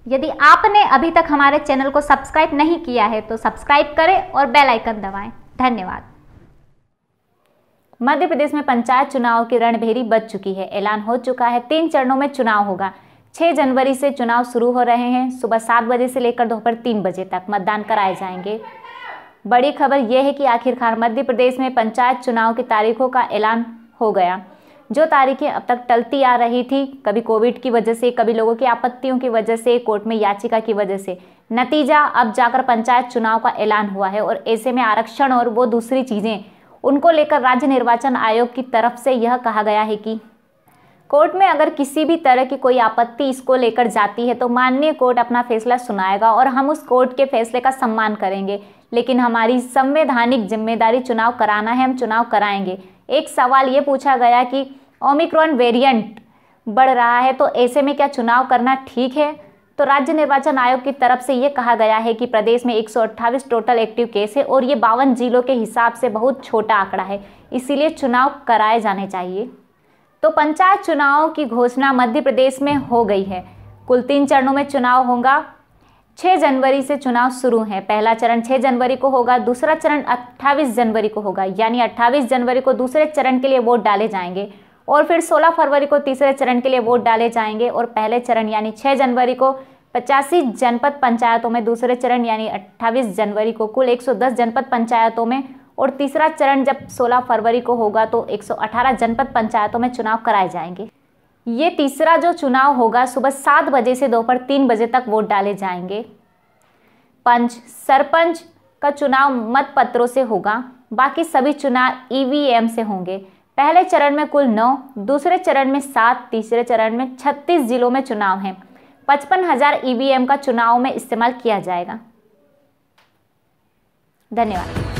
यदि आपने अभी तक हमारे चैनल को सब्सक्राइब नहीं किया है तो सब्सक्राइब करें और बेल आइकन दबाएं। धन्यवाद। मध्य प्रदेश में पंचायत चुनाव की रणभेरी बज चुकी है। ऐलान हो चुका है 3 चरणों में चुनाव होगा। 6 जनवरी से चुनाव शुरू हो रहे हैं। सुबह 7 बजे से लेकर दोपहर 3 बजे तक मतदान कराए जाएंगे। बड़ी खबर यह है कि आखिरकार मध्य प्रदेश में पंचायत चुनाव की तारीखों का ऐलान हो गया। जो तारीखें अब तक टलती आ रही थी, कभी कोविड की वजह से, कभी लोगों की आपत्तियों की वजह से, कोर्ट में याचिका की वजह से, नतीजा अब जाकर पंचायत चुनाव का ऐलान हुआ है। और ऐसे में आरक्षण और वो दूसरी चीज़ें, उनको लेकर राज्य निर्वाचन आयोग की तरफ से यह कहा गया है कि कोर्ट में अगर किसी भी तरह की कोई आपत्ति इसको लेकर जाती है तो माननीय कोर्ट अपना फैसला सुनाएगा और हम उस कोर्ट के फैसले का सम्मान करेंगे। लेकिन हमारी संवैधानिक जिम्मेदारी चुनाव कराना है, हम चुनाव कराएंगे। एक सवाल ये पूछा गया कि ओमिक्रॉन वेरिएंट बढ़ रहा है तो ऐसे में क्या चुनाव करना ठीक है? तो राज्य निर्वाचन आयोग की तरफ से ये कहा गया है कि प्रदेश में 128 टोटल एक्टिव केस है और ये 52 जिलों के हिसाब से बहुत छोटा आंकड़ा है, इसीलिए चुनाव कराए जाने चाहिए। तो पंचायत चुनाव की घोषणा मध्य प्रदेश में हो गई है। कुल 3 चरणों में चुनाव होगा। 6 जनवरी से चुनाव शुरू है। पहला चरण 6 जनवरी को होगा, दूसरा चरण 28 जनवरी को होगा, यानी 28 जनवरी को दूसरे चरण के लिए वोट डाले जाएंगे और फिर 16 फरवरी को तीसरे चरण के लिए वोट डाले जाएंगे। और पहले चरण यानी 6 जनवरी को 85 जनपद पंचायतों में, दूसरे चरण यानी 28 जनवरी को कुल 110 जनपद पंचायतों में और तीसरा चरण जब 16 फरवरी को होगा तो 118 जनपद पंचायतों में चुनाव कराए जाएंगे। ये तीसरा जो चुनाव होगा सुबह 7 बजे से दोपहर 3 बजे तक वोट डाले जाएंगे। पंच, सरपंच का चुनाव मत पत्रों से होगा। बाकी सभी चुनाव ईवीएम से होंगे। पहले चरण में कुल 9, दूसरे चरण में 7, तीसरे चरण में 36 जिलों में चुनाव है। 55,000 ईवीएम का चुनाव में इस्तेमाल किया जाएगा। धन्यवाद।